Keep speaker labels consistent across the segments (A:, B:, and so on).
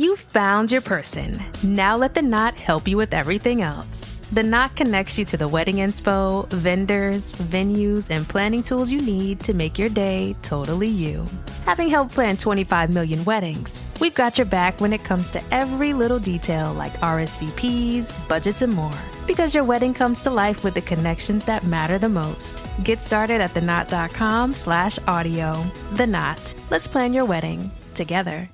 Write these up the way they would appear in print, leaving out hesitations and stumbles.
A: You found your person. Now let the Knot help you with everything else. The Knot connects you to the wedding inspo, vendors, venues, and planning tools you need to make your day totally you. Having helped plan 25 million weddings, we've got your back when it comes to every little detail like RSVPs, budgets, and more. Because your wedding comes to life with the connections that matter the most. Get started at theknot.com/audio. The Knot. Let's plan your wedding together.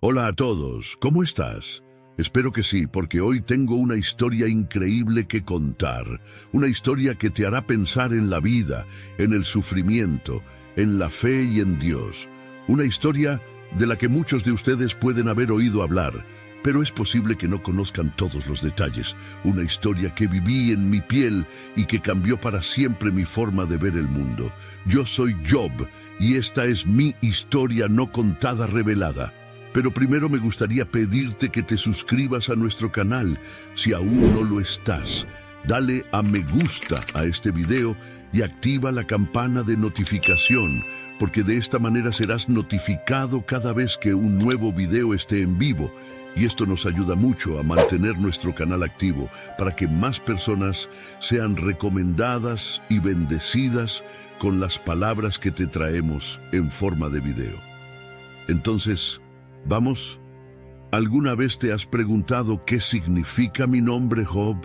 B: Hola a todos, ¿cómo estás? Espero que sí, porque hoy tengo una historia increíble que contar. Una historia que te hará pensar en la vida, en el sufrimiento, en la fe y en Dios. Una historia de la que muchos de ustedes pueden haber oído hablar, pero es posible que no conozcan todos los detalles. Una historia que viví en mi piel y que cambió para siempre mi forma de ver el mundo. Yo soy Job y esta es mi historia no contada revelada. Pero primero me gustaría pedirte que te suscribas a nuestro canal, si aún no lo estás. Dale a me gusta a este video y activa la campana de notificación, porque de esta manera serás notificado cada vez que un nuevo video esté en vivo. Y esto nos ayuda mucho a mantener nuestro canal activo, para que más personas sean recomendadas y bendecidas con las palabras que te traemos en forma de video. Entonces, ¿vamos? ¿Alguna vez te has preguntado qué significa mi nombre, Job?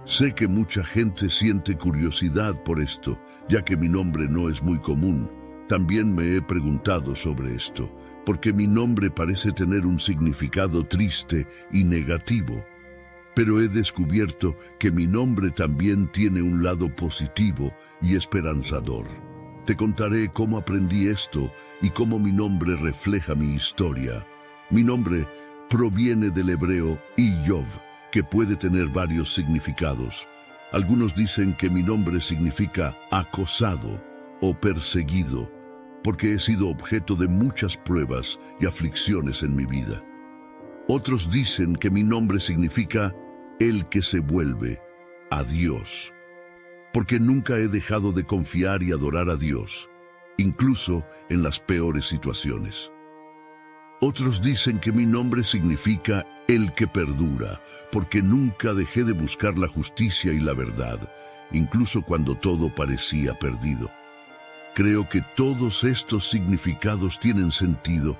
B: Sé que mucha gente siente curiosidad por esto, ya que mi nombre no es muy común. También me he preguntado sobre esto, porque mi nombre parece tener un significado triste y negativo. Pero he descubierto que mi nombre también tiene un lado positivo y esperanzador. Te contaré cómo aprendí esto y cómo mi nombre refleja mi historia. Mi nombre proviene del hebreo Iyov, que puede tener varios significados. Algunos dicen que mi nombre significa acosado o perseguido, porque he sido objeto de muchas pruebas y aflicciones en mi vida. Otros dicen que mi nombre significa el que se vuelve a Dios, porque nunca he dejado de confiar y adorar a Dios, incluso en las peores situaciones. Otros dicen que mi nombre significa el que perdura, porque nunca dejé de buscar la justicia y la verdad, incluso cuando todo parecía perdido. Creo que todos estos significados tienen sentido,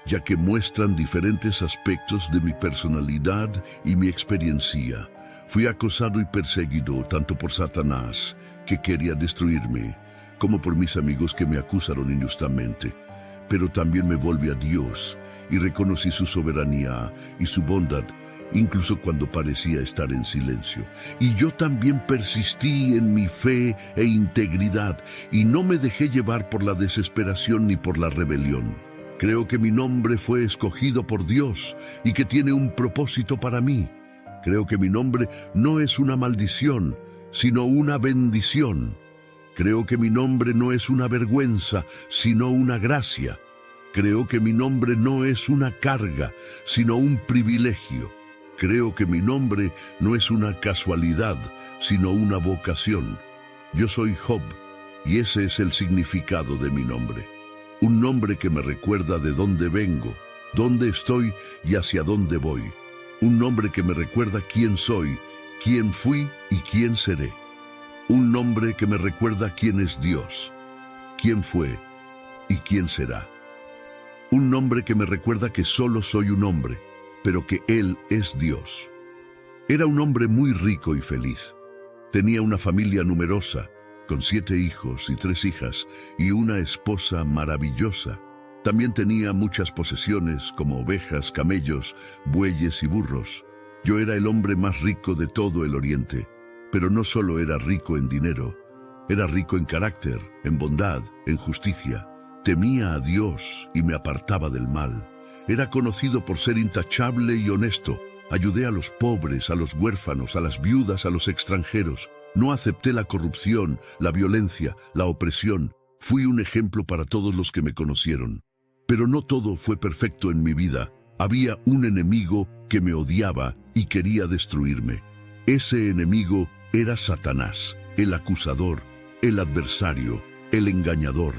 B: ya que muestran diferentes aspectos de mi personalidad y mi experiencia. Fui acosado y perseguido tanto por Satanás, que quería destruirme, como por mis amigos que me acusaron injustamente. Pero también me volví a Dios y reconocí su soberanía y su bondad, incluso cuando parecía estar en silencio. Y yo también persistí en mi fe e integridad y no me dejé llevar por la desesperación ni por la rebelión. Creo que mi nombre fue escogido por Dios y que tiene un propósito para mí. Creo que mi nombre no es una maldición, sino una bendición. Creo que mi nombre no es una vergüenza, sino una gracia. Creo que mi nombre no es una carga, sino un privilegio. Creo que mi nombre no es una casualidad, sino una vocación. Yo soy Job, y ese es el significado de mi nombre. Un nombre que me recuerda de dónde vengo, dónde estoy y hacia dónde voy. Un nombre que me recuerda quién soy, quién fui y quién seré. Un nombre que me recuerda quién es Dios, quién fue y quién será. Un nombre que me recuerda que solo soy un hombre, pero que Él es Dios. Era un hombre muy rico y feliz. Tenía una familia numerosa, con 7 hijos y 3 hijas, y una esposa maravillosa. También tenía muchas posesiones como ovejas, camellos, bueyes y burros. Yo era el hombre más rico de todo el Oriente, pero no solo era rico en dinero, era rico en carácter, en bondad, en justicia. Temía a Dios y me apartaba del mal. Era conocido por ser intachable y honesto. Ayudé a los pobres, a los huérfanos, a las viudas, a los extranjeros. No acepté la corrupción, la violencia, la opresión. Fui un ejemplo para todos los que me conocieron. Pero no todo fue perfecto en mi vida. Había un enemigo que me odiaba y quería destruirme. Ese enemigo era Satanás, el acusador, el adversario, el engañador.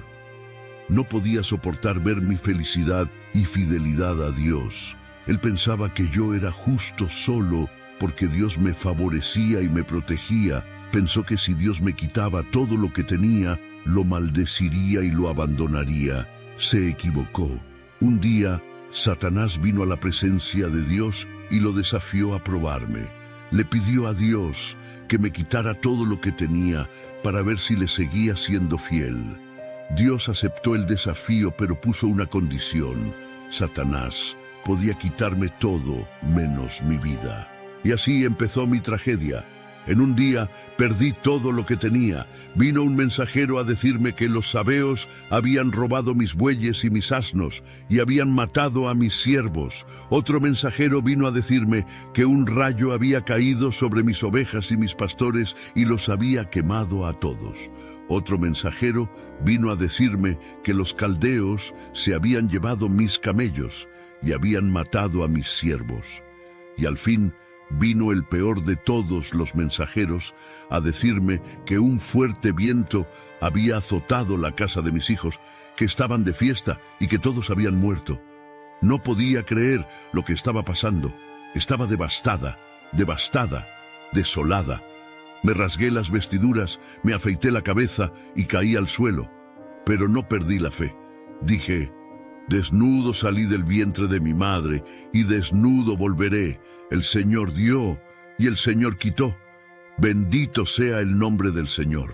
B: no podía soportar ver mi felicidad y fidelidad a Dios. Él pensaba que yo era justo solo porque Dios me favorecía y me protegía. Pensó que si Dios me quitaba todo lo que tenía, lo maldeciría y lo abandonaría. Se equivocó. Un día, Satanás vino a la presencia de Dios y lo desafió a probarme. Le pidió a Dios que me quitara todo lo que tenía para ver si le seguía siendo fiel. Dios aceptó el desafío, pero puso una condición. Satanás podía quitarme todo menos mi vida. Y así empezó mi tragedia. En un día perdí todo lo que tenía. Vino un mensajero a decirme que los sabeos habían robado mis bueyes y mis asnos y habían matado a mis siervos. Otro mensajero vino a decirme que un rayo había caído sobre mis ovejas y mis pastores y los había quemado a todos. Otro mensajero vino a decirme que los caldeos se habían llevado mis camellos y habían matado a mis siervos. Y al fin vino el peor de todos los mensajeros a decirme que un fuerte viento había azotado la casa de mis hijos, que estaban de fiesta y que todos habían muerto. No podía creer lo que estaba pasando. Estaba devastada, desolada. Me rasgué las vestiduras, me afeité la cabeza y caí al suelo, pero no perdí la fe. Dije: desnudo salí del vientre de mi madre, y desnudo volveré. El Señor dio, y el Señor quitó. Bendito sea el nombre del Señor.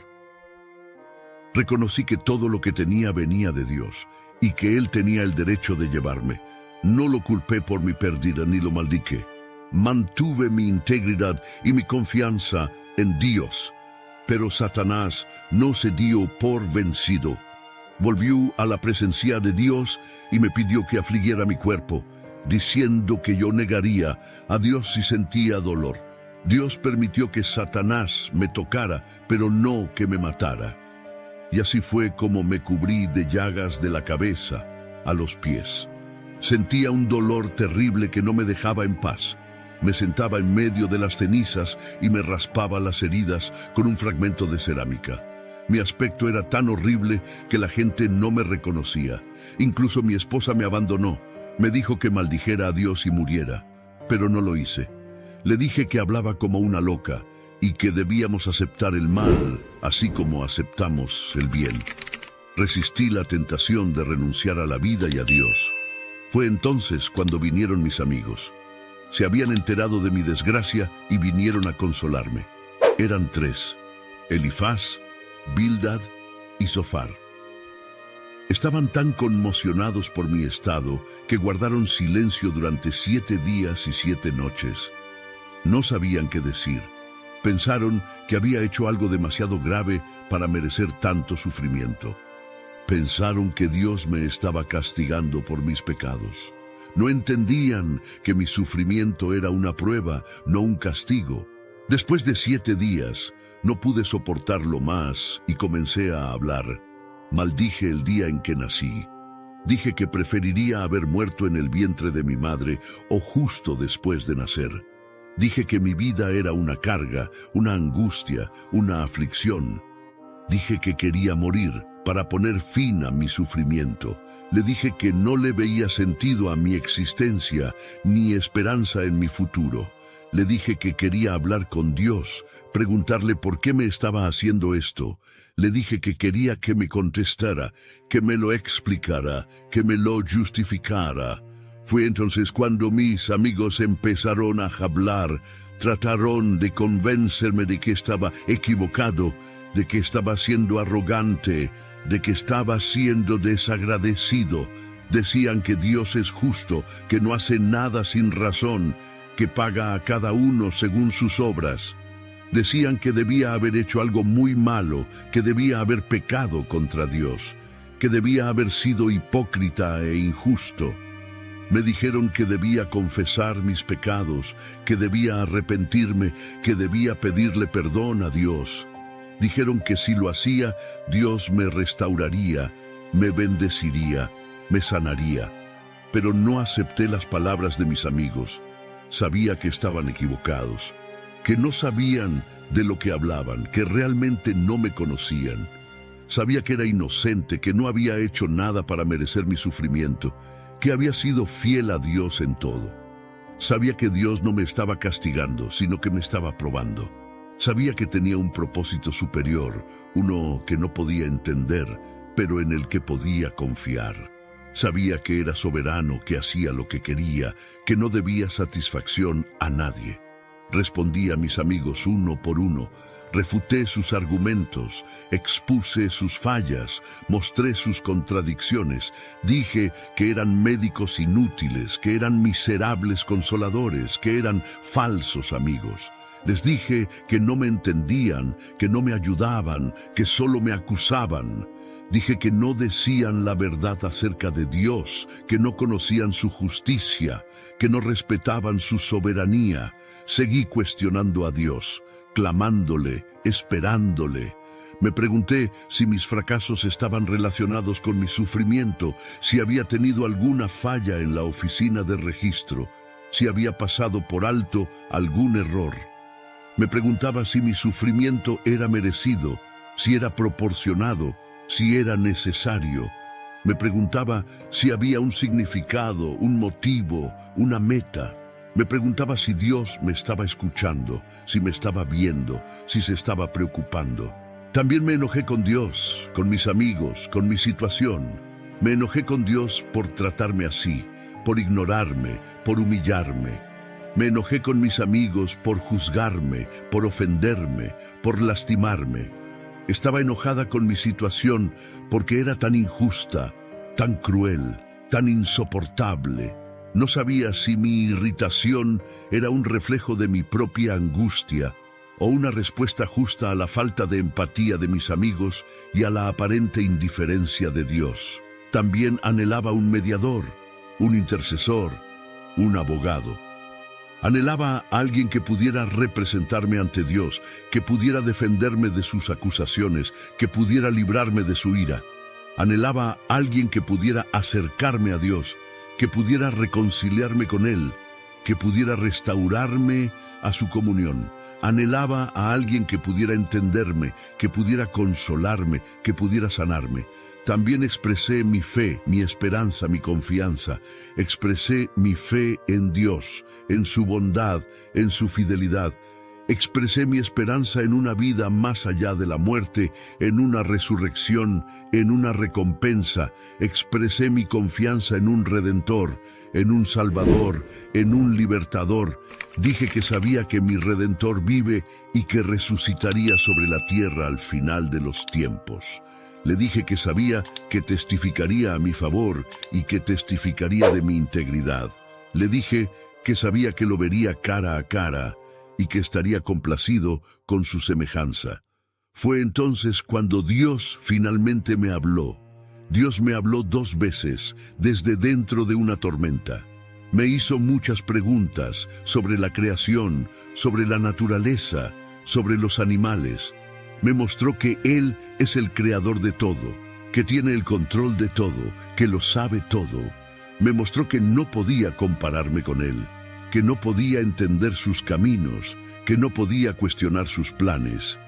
B: Reconocí que todo lo que tenía venía de Dios, y que Él tenía el derecho de llevarme. No lo culpé por mi pérdida, ni lo maldiqué. Mantuve mi integridad y mi confianza en Dios. Pero Satanás no se dio por vencido. Volvió a la presencia de Dios y me pidió que afligiera mi cuerpo, diciendo que yo negaría a Dios si sentía dolor. Dios permitió que Satanás me tocara, pero no que me matara. Y así fue como me cubrí de llagas de la cabeza a los pies. Sentía un dolor terrible que no me dejaba en paz. Me sentaba en medio de las cenizas y me raspaba las heridas con un fragmento de cerámica. Mi aspecto era tan horrible que la gente no me reconocía. Incluso mi esposa me abandonó. Me dijo que maldijera a Dios y muriera, pero no lo hice. Le dije que hablaba como una loca y que debíamos aceptar el mal, así como aceptamos el bien. Resistí la tentación de renunciar a la vida y a Dios. Fue entonces cuando vinieron mis amigos. Se habían enterado de mi desgracia y vinieron a consolarme. Eran 3: Elifaz, Bildad y Zofar. Estaban tan conmocionados por mi estado que guardaron silencio durante 7 días y 7 noches. No sabían qué decir. Pensaron que había hecho algo demasiado grave para merecer tanto sufrimiento. Pensaron que Dios me estaba castigando por mis pecados. No entendían que mi sufrimiento era una prueba, no un castigo. Después de 7 días, no pude soportarlo más y comencé a hablar. Maldije el día en que nací. Dije que preferiría haber muerto en el vientre de mi madre o justo después de nacer. Dije que mi vida era una carga, una angustia, una aflicción. Dije que quería morir para poner fin a mi sufrimiento. Le dije que no le veía sentido a mi existencia ni esperanza en mi futuro. Le dije que quería hablar con Dios, preguntarle por qué me estaba haciendo esto. Le dije que quería que me contestara, que me lo explicara, que me lo justificara. Fue entonces cuando mis amigos empezaron a hablar, trataron de convencerme de que estaba equivocado, de que estaba siendo arrogante, de que estaba siendo desagradecido. Decían que Dios es justo, que no hace nada sin razón, que paga a cada uno según sus obras. Decían que debía haber hecho algo muy malo, que debía haber pecado contra Dios, que debía haber sido hipócrita e injusto. Me dijeron que debía confesar mis pecados, que debía arrepentirme, que debía pedirle perdón a Dios. Dijeron que si lo hacía, Dios me restauraría, me bendeciría, me sanaría. Pero no acepté las palabras de mis amigos. Sabía que estaban equivocados, que no sabían de lo que hablaban, que realmente no me conocían. Sabía que era inocente, que no había hecho nada para merecer mi sufrimiento, que había sido fiel a Dios en todo. Sabía que Dios no me estaba castigando, sino que me estaba probando. Sabía que tenía un propósito superior, uno que no podía entender, pero en el que podía confiar. Sabía que era soberano, que hacía lo que quería, que no debía satisfacción a nadie. Respondí a mis amigos uno por uno, refuté sus argumentos, expuse sus fallas, mostré sus contradicciones, dije que eran médicos inútiles, que eran miserables consoladores, que eran falsos amigos. Les dije que no me entendían, que no me ayudaban, que solo me acusaban. Dije que no decían la verdad acerca de Dios, que no conocían su justicia, que no respetaban su soberanía. Seguí cuestionando a Dios, clamándole, esperándole. Me pregunté si mis fracasos estaban relacionados con mi sufrimiento, si había tenido alguna falla en la oficina de registro, si había pasado por alto algún error. Me preguntaba si mi sufrimiento era merecido, si era proporcionado, si era necesario. Me preguntaba si había un significado, un motivo, una meta. Me preguntaba si Dios me estaba escuchando, si me estaba viendo, si se estaba preocupando. También me enojé con Dios, con mis amigos, con mi situación. Me enojé con Dios por tratarme así, por ignorarme, por humillarme. Me enojé con mis amigos por juzgarme, por ofenderme, por lastimarme. Estaba enojada con mi situación porque era tan injusta, tan cruel, tan insoportable. No sabía si mi irritación era un reflejo de mi propia angustia o una respuesta justa a la falta de empatía de mis amigos y a la aparente indiferencia de Dios. También anhelaba un mediador, un intercesor, un abogado. Anhelaba a alguien que pudiera representarme ante Dios, que pudiera defenderme de sus acusaciones, que pudiera librarme de su ira. Anhelaba a alguien que pudiera acercarme a Dios, que pudiera reconciliarme con Él, que pudiera restaurarme a su comunión. Anhelaba a alguien que pudiera entenderme, que pudiera consolarme, que pudiera sanarme. También expresé mi fe, mi esperanza, mi confianza. Expresé mi fe en Dios, en su bondad, en su fidelidad. Expresé mi esperanza en una vida más allá de la muerte, en una resurrección, en una recompensa. Expresé mi confianza en un Redentor, en un Salvador, en un Libertador. Dije que sabía que mi Redentor vive y que resucitaría sobre la tierra al final de los tiempos. Le dije que sabía que testificaría a mi favor y que testificaría de mi integridad. Le dije que sabía que lo vería cara a cara y que estaría complacido con su semejanza. Fue entonces cuando Dios finalmente me habló. Dios me habló 2 veces desde dentro de una tormenta. Me hizo muchas preguntas sobre la creación, sobre la naturaleza, sobre los animales. Me mostró que Él es el creador de todo, que tiene el control de todo, que lo sabe todo. Me mostró que no podía compararme con Él, que no podía entender sus caminos, que no podía cuestionar sus planes.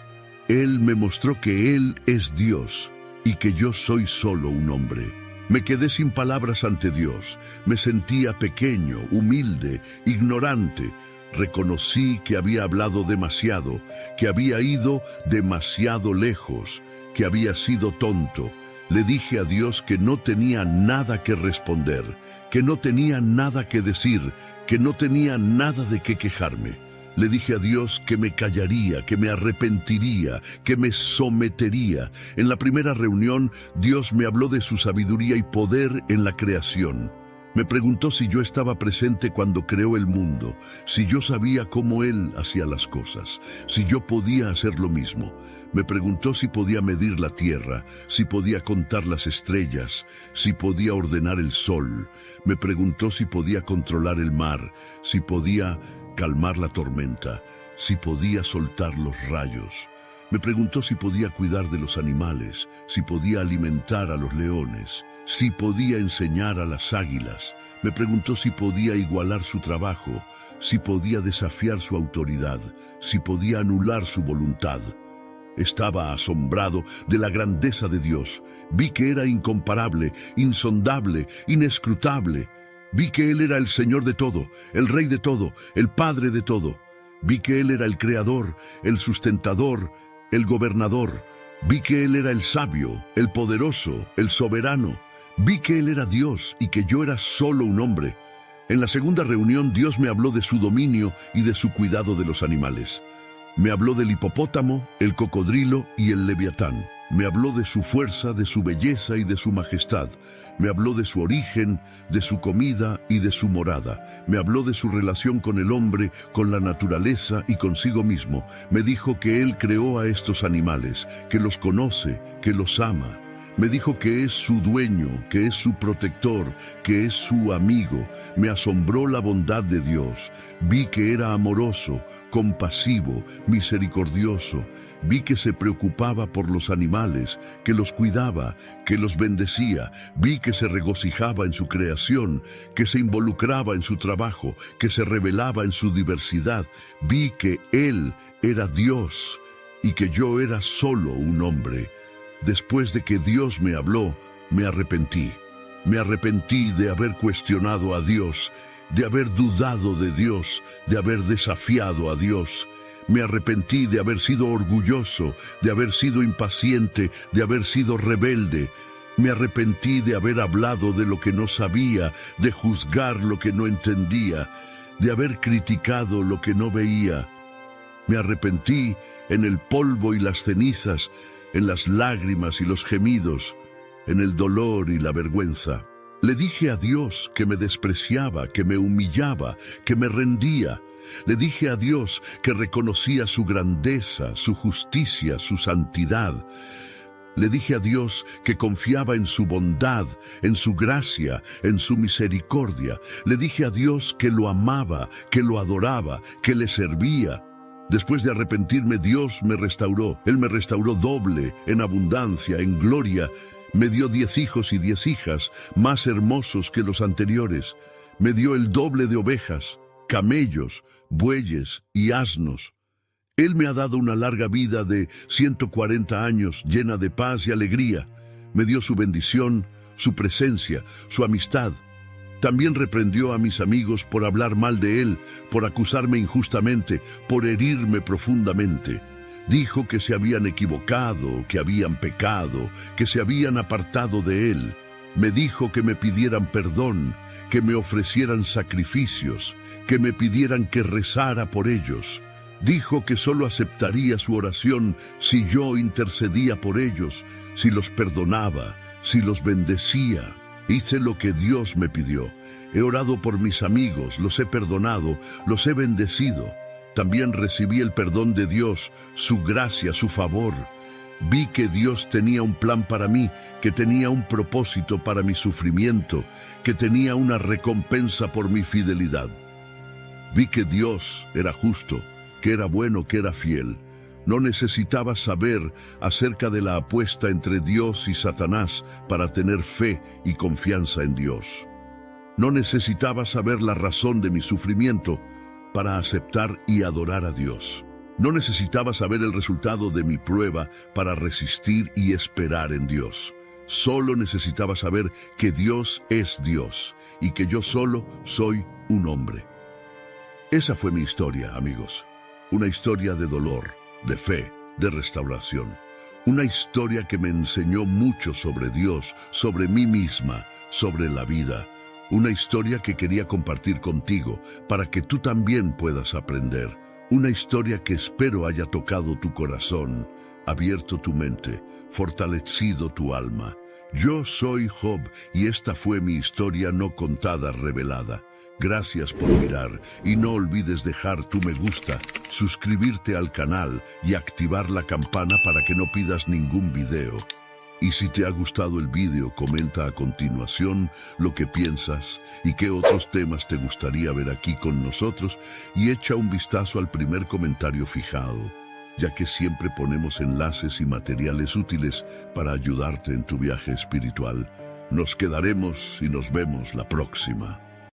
B: Él me mostró que Él es Dios y que yo soy solo un hombre. Me quedé sin palabras ante Dios. Me sentía pequeño, humilde, ignorante. Reconocí que había hablado demasiado, que había ido demasiado lejos, que había sido tonto. Le dije a Dios que no tenía nada que responder, que no tenía nada que decir, que no tenía nada de qué quejarme. Le dije a Dios que me callaría, que me arrepentiría, que me sometería. En la primera reunión, Dios me habló de su sabiduría y poder en la creación. Me preguntó si yo estaba presente cuando creó el mundo, si yo sabía cómo Él hacía las cosas, si yo podía hacer lo mismo. Me preguntó si podía medir la tierra, si podía contar las estrellas, si podía ordenar el sol. Me preguntó si podía controlar el mar, si podía calmar la tormenta, si podía soltar los rayos. Me preguntó si podía cuidar de los animales, si podía alimentar a los leones, si podía enseñar a las águilas. Me preguntó si podía igualar su trabajo, si podía desafiar su autoridad, si podía anular su voluntad. Estaba asombrado de la grandeza de Dios. Vi que era incomparable, insondable, inescrutable. Vi que Él era el Señor de todo, el Rey de todo, el Padre de todo. Vi que Él era el Creador, el Sustentador, el Gobernador. Vi que Él era el Sabio, el Poderoso, el Soberano. Vi que Él era Dios y que yo era solo un hombre. En la segunda reunión Dios me habló de su dominio y de su cuidado de los animales. Me habló del hipopótamo, el cocodrilo y el leviatán. Me habló de su fuerza, de su belleza y de su majestad. Me habló de su origen, de su comida y de su morada. Me habló de su relación con el hombre, con la naturaleza y consigo mismo. Me dijo que Él creó a estos animales, que los conoce, que los ama. Me dijo que es su dueño, que es su protector, que es su amigo. Me asombró la bondad de Dios. Vi que era amoroso, compasivo, misericordioso. Vi que se preocupaba por los animales, que los cuidaba, que los bendecía. Vi que se regocijaba en su creación, que se involucraba en su trabajo, que se revelaba en su diversidad. Vi que Él era Dios y que yo era solo un hombre. Después de que Dios me habló, me arrepentí. Me arrepentí de haber cuestionado a Dios, de haber dudado de Dios, de haber desafiado a Dios. Me arrepentí de haber sido orgulloso, de haber sido impaciente, de haber sido rebelde. Me arrepentí de haber hablado de lo que no sabía, de juzgar lo que no entendía, de haber criticado lo que no veía. Me arrepentí en el polvo y las cenizas, en las lágrimas y los gemidos, en el dolor y la vergüenza. Le dije a Dios que me despreciaba, que me humillaba, que me rendía. Le dije a Dios que reconocía su grandeza, su justicia, su santidad. Le dije a Dios que confiaba en su bondad, en su gracia, en su misericordia. Le dije a Dios que lo amaba, que lo adoraba, que le servía. Después de arrepentirme, Dios me restauró. Él me restauró doble, en abundancia, en gloria. Me dio 10 hijos y 10 hijas, más hermosos que los anteriores. Me dio el doble de ovejas, camellos, bueyes y asnos. Él me ha dado una larga vida de 140 años, llena de paz y alegría. Me dio su bendición, su presencia, su amistad. También reprendió a mis amigos por hablar mal de Él, por acusarme injustamente, por herirme profundamente. Dijo que se habían equivocado, que habían pecado, que se habían apartado de Él. Me dijo que me pidieran perdón, que me ofrecieran sacrificios, que me pidieran que rezara por ellos. Dijo que solo aceptaría su oración si yo intercedía por ellos, si los perdonaba, si los bendecía. Hice lo que Dios me pidió. He orado por mis amigos, los he perdonado, los he bendecido. También recibí el perdón de Dios, su gracia, su favor. Vi que Dios tenía un plan para mí, que tenía un propósito para mi sufrimiento, que tenía una recompensa por mi fidelidad. Vi que Dios era justo, que era bueno, que era fiel. No necesitaba saber acerca de la apuesta entre Dios y Satanás para tener fe y confianza en Dios. No necesitaba saber la razón de mi sufrimiento para aceptar y adorar a Dios. No necesitaba saber el resultado de mi prueba para resistir y esperar en Dios. Solo necesitaba saber que Dios es Dios y que yo solo soy un hombre. Esa fue mi historia, amigos. Una historia de dolor, de fe, de restauración. Una historia que me enseñó mucho sobre Dios, sobre mí misma, sobre la vida. Una historia que quería compartir contigo para que tú también puedas aprender. Una historia que espero haya tocado tu corazón, abierto tu mente, fortalecido tu alma. Yo soy Job y esta fue mi historia no contada, revelada. Gracias por mirar y no olvides dejar tu me gusta, suscribirte al canal y activar la campana para que no pidas ningún video. Y si te ha gustado el video, comenta a continuación lo que piensas y qué otros temas te gustaría ver aquí con nosotros y echa un vistazo al primer comentario fijado, ya que siempre ponemos enlaces y materiales útiles para ayudarte en tu viaje espiritual. Nos quedaremos y nos vemos la próxima.